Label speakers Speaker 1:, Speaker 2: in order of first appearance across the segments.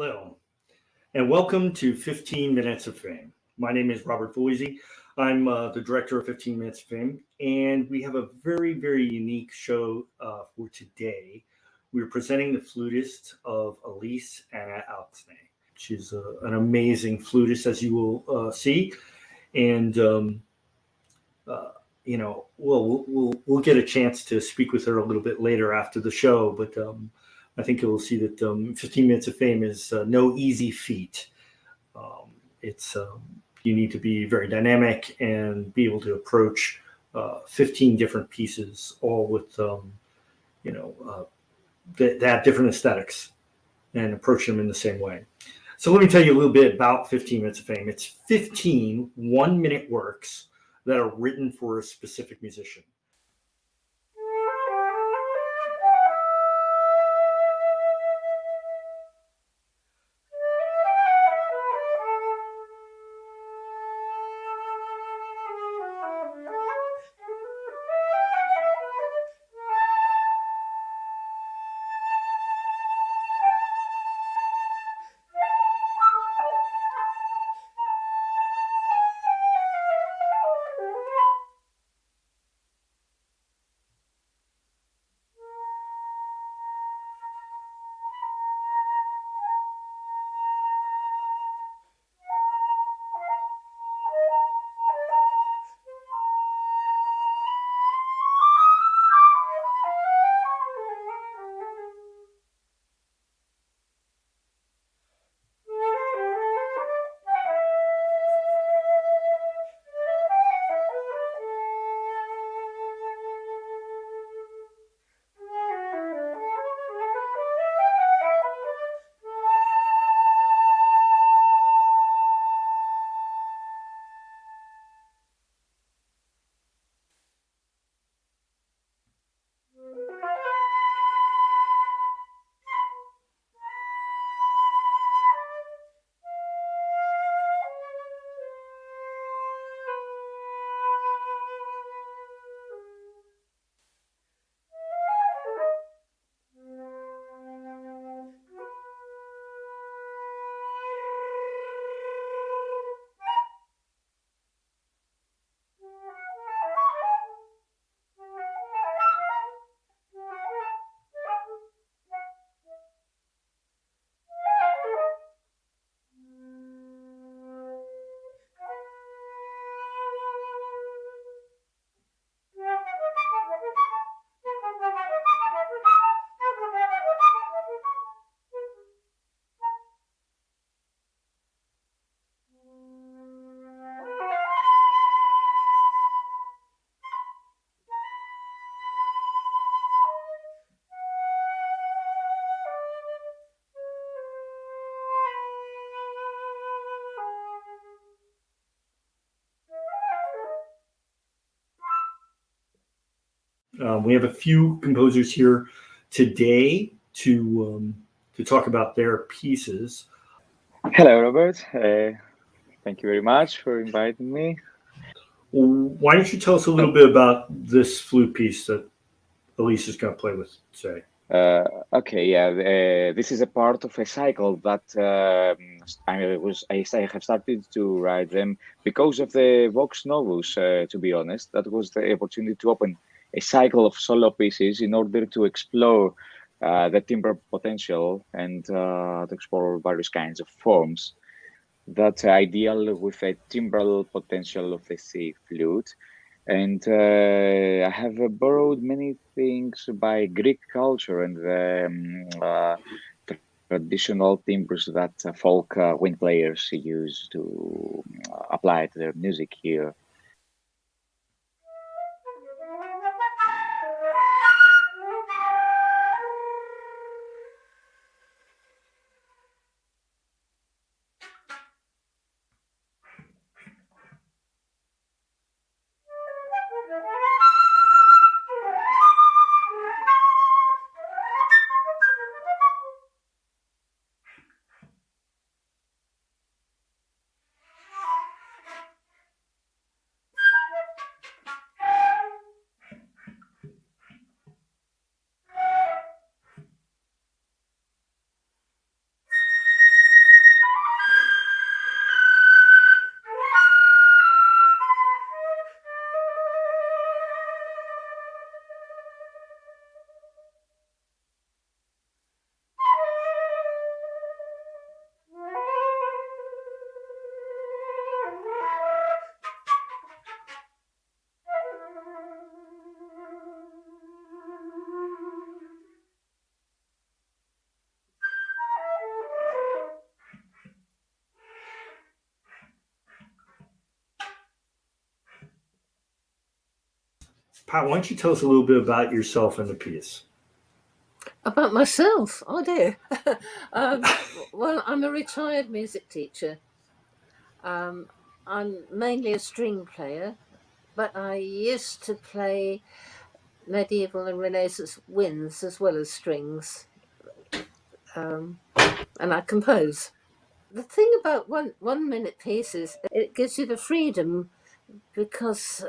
Speaker 1: Hello, and welcome to 15 Minutes of Fame. My name is Robert Foisey. I'm the director of 15 Minutes of Fame, and we have a very, very unique show for today. We're presenting the flutist of Alise Anna Alksne. She's an amazing flutist, as you will see, and we'll get a chance to speak with her a little bit later after the show, but I think you'll see that 15 Minutes of Fame is no easy feat. It's you need to be very dynamic and be able to approach 15 different pieces, all with that have different aesthetics, and approach them in the same way. So let me tell you a little bit about 15 Minutes of Fame. It's 15 one-minute works that are written for a specific musician. We have a few composers here today to talk about their pieces.
Speaker 2: Hello, Robert. Thank you very much for inviting me.
Speaker 1: Why don't you tell us a little bit about this flute piece that Alise is going to play with today?
Speaker 2: This is a part of a cycle that I have started to write them because of the Vox Novus. To be honest, that was the opportunity to open a cycle of solo pieces in order to explore the timbre potential and to explore various kinds of forms that are ideal with a timbral potential of the C flute. And I have borrowed many things by Greek culture and the traditional timbres that folk wind players use to apply to their music here.
Speaker 1: Pat, why don't you tell us a little bit about yourself and the piece?
Speaker 3: About myself? Oh dear. Well, I'm a retired music teacher. I'm mainly a string player, but I used to play medieval and Renaissance winds as well as strings, and I compose. The thing about one minute pieces, it gives you the freedom because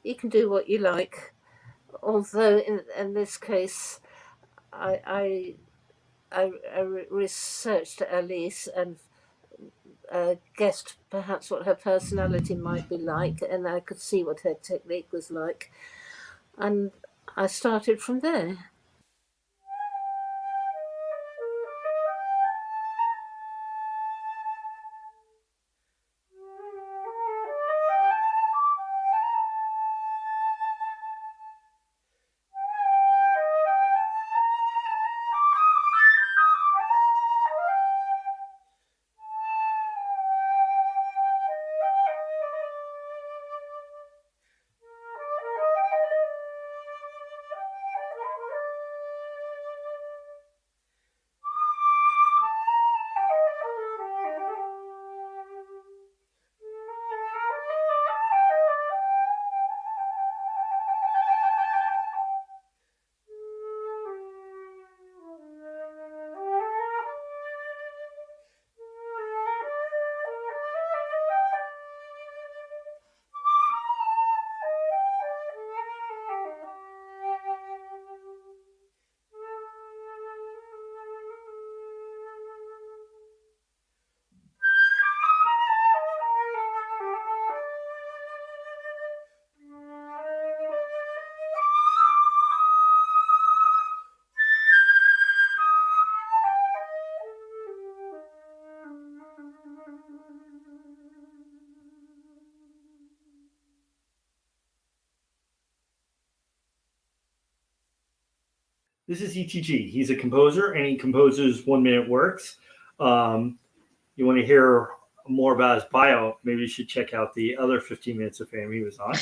Speaker 3: you can do what you like. Although in this case, I researched Alise and guessed perhaps what her personality might be like, and I could see what her technique was like, and I started from there.
Speaker 1: This is ETG. He's a composer and he composes 1 minute works. You want to hear more about his bio, maybe you should check out the other 15 Minutes of Fame he was on.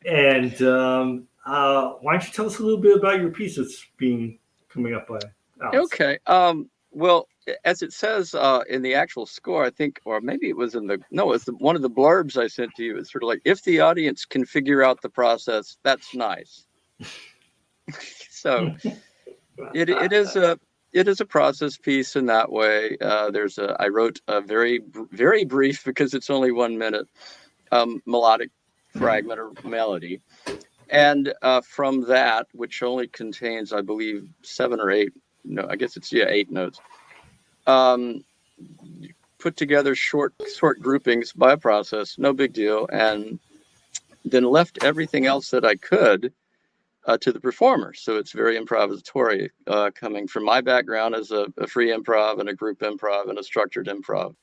Speaker 1: And why don't you tell us a little bit about your piece that's coming up by Alex?
Speaker 4: Okay. Well, as it says in the actual score, I think, or maybe it was one of the blurbs I sent to you. It's sort of like, if the audience can figure out the process, that's nice. So it is a process piece in that way. I wrote a very brief, because it's only 1 minute, melodic fragment or melody, and from that, which only contains, I believe, 7 or 8. No, I guess it's 8 notes. Put together short groupings by a process, no big deal, and then left everything else that I could to the performer. So it's very improvisatory, coming from my background as a free improv and a group improv and a structured improv.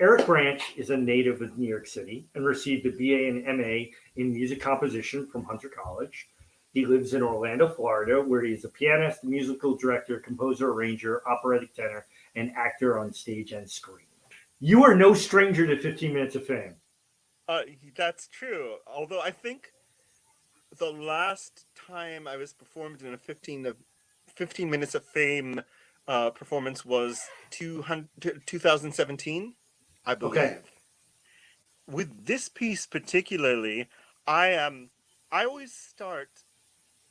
Speaker 1: Erik Branch is a native of New York City and received a BA and MA in music composition from Hunter College. He lives in Orlando, Florida, where he is a pianist, musical director, composer, arranger, operatic tenor, and actor on stage and screen. You are no stranger to 15 Minutes of Fame.
Speaker 5: That's true. Although I think the last time I was performed in a 15 Minutes of Fame performance was 2017, I believe.
Speaker 1: Okay.
Speaker 5: With this piece particularly, I always start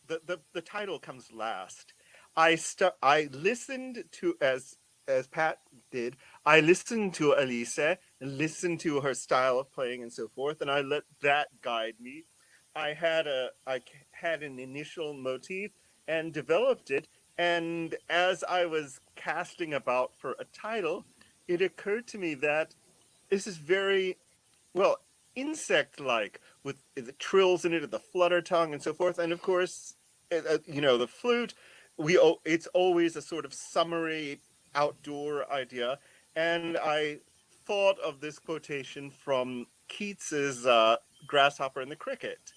Speaker 5: the title comes last. I listened to as Pat did. I listened to Alise, listened to her style of playing and so forth, and I let that guide me. I had an initial motif and developed it, and as I was casting about for a title, it occurred to me that this is very insect-like, with the trills in it, the flutter tongue, and so forth. And of course, the flute. It's always a sort of summary outdoor idea. And I thought of this quotation from Keats's "Grasshopper and the Cricket,"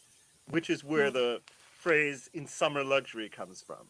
Speaker 5: which is where the phrase "in summer luxury" comes from.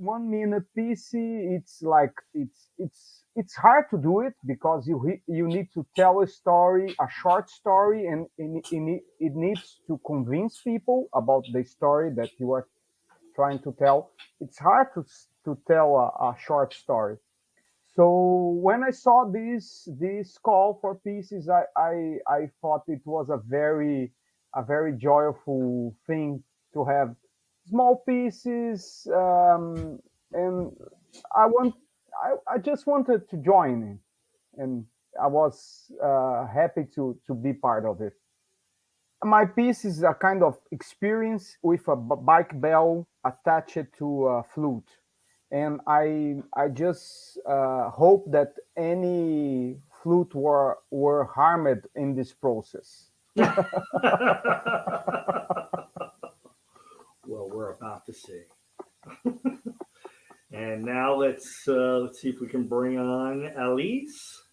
Speaker 6: One minute PC, it's hard to do it because you need to tell a story, a short story, and it needs to convince people about the story that you are trying to tell. It's hard to tell a short story. So when I saw this call for pieces, I thought it was a very joyful thing to have small pieces, and I just wanted to join in, and I was happy to be part of it. My piece is a kind of experience with a bike bell attached to a flute, and I just hope that any flute were harmed in this process.
Speaker 1: Well, we're about to see. And now let's see if we can bring on Alise.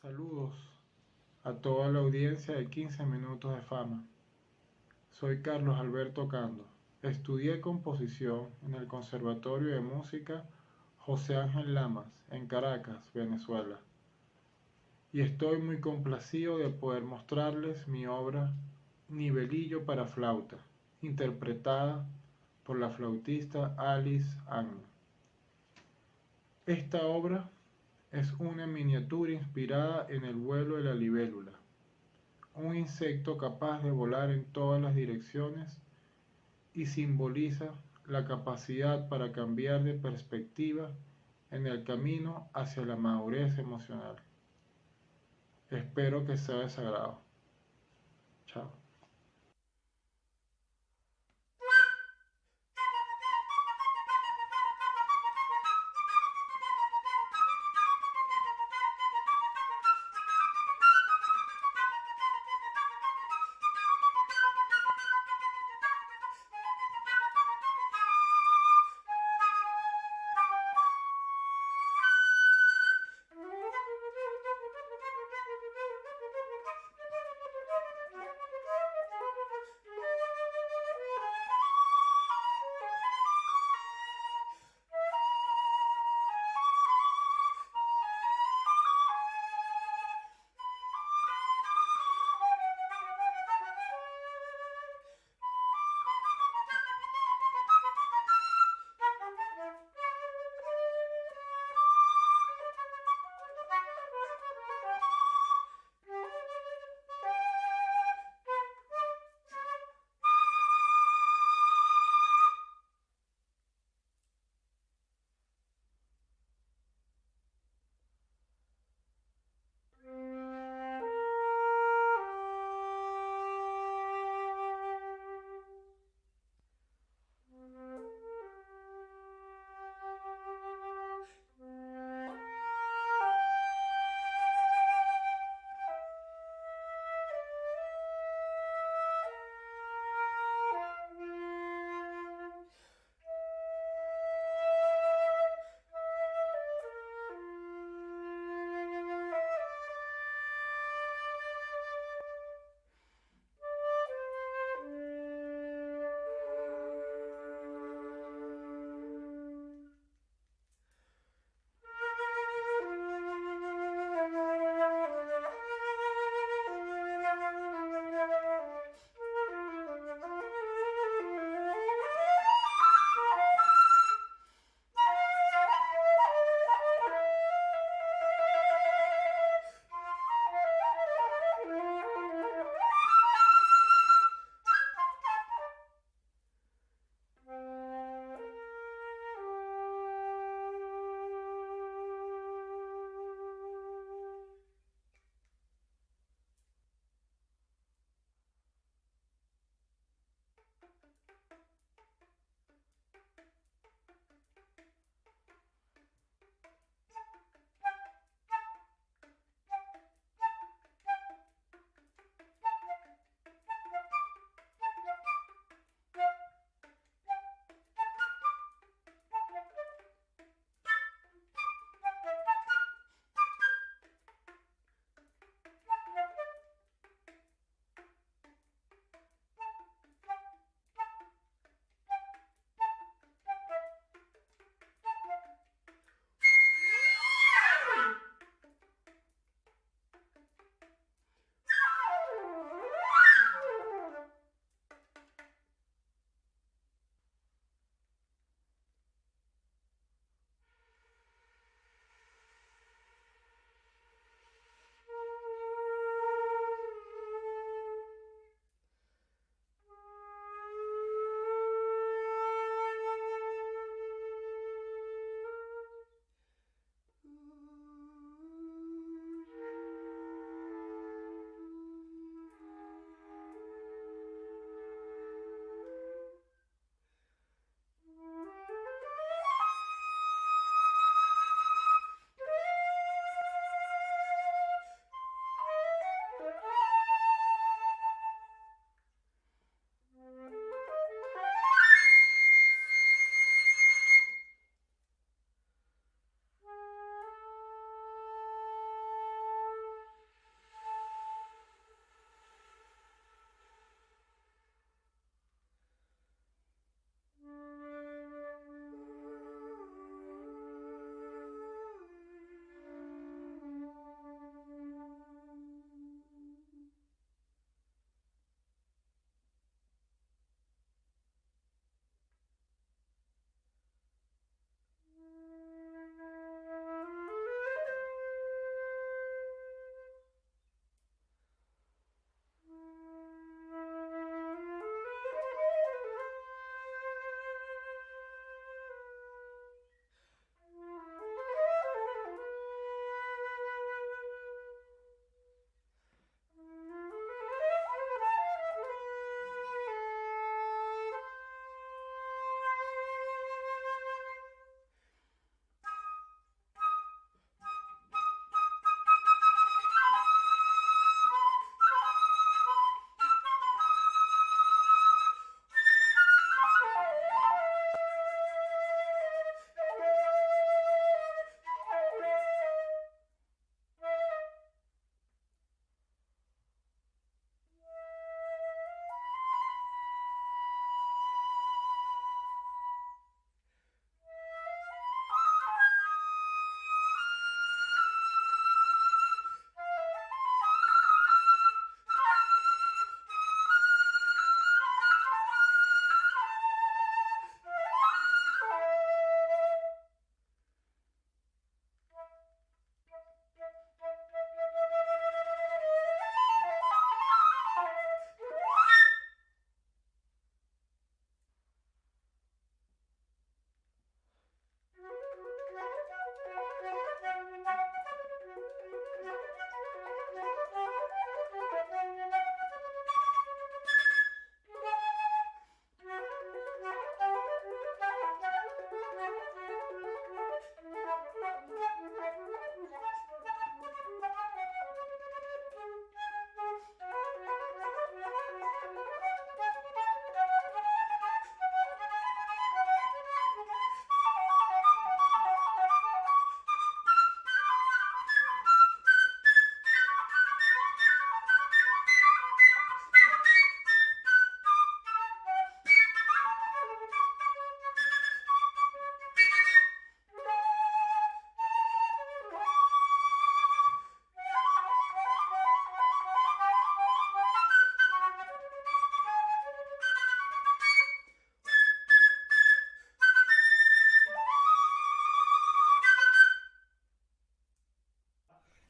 Speaker 7: Saludos a toda la audiencia de 15 Minutos de Fama. Soy Carlos Alberto Ocando. Estudié composición en el Conservatorio de Música José Ángel Lamas, en Caracas, Venezuela. Y estoy muy complacido de poder mostrarles mi obra Nivelillo para flauta, interpretada por la flautista Alise Anna. Esta obra es una miniatura inspirada en el vuelo de la libélula, un insecto capaz de volar en todas las direcciones y simboliza la capacidad para cambiar de perspectiva en el camino hacia la madurez emocional. Espero que sea de su agrado. Chao.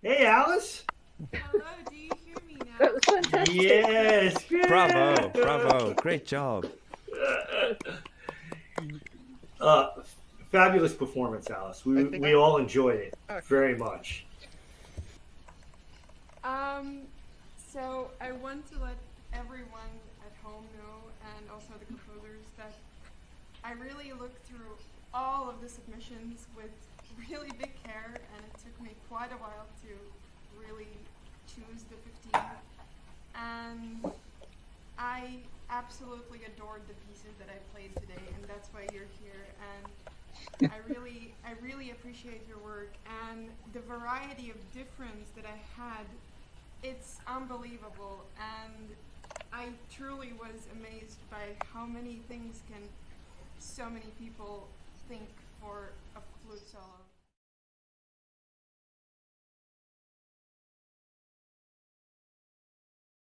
Speaker 1: Hey, Alice.
Speaker 8: Hello, do you hear me now?
Speaker 3: That was fantastic.
Speaker 1: Yes.
Speaker 9: Bravo, bravo, great job.
Speaker 1: Fabulous performance, Alice. We all enjoyed it very much.
Speaker 8: So I want to let everyone at home know, and also the composers, that I really looked through all of the submissions with really big care, and it took me quite a while to really choose the 15. And I absolutely adored the pieces that I played today, and that's why you're here. And I really appreciate your work, and the variety of difference that I had. It's unbelievable, and I truly was amazed by how many things can so many people think for a flute solo.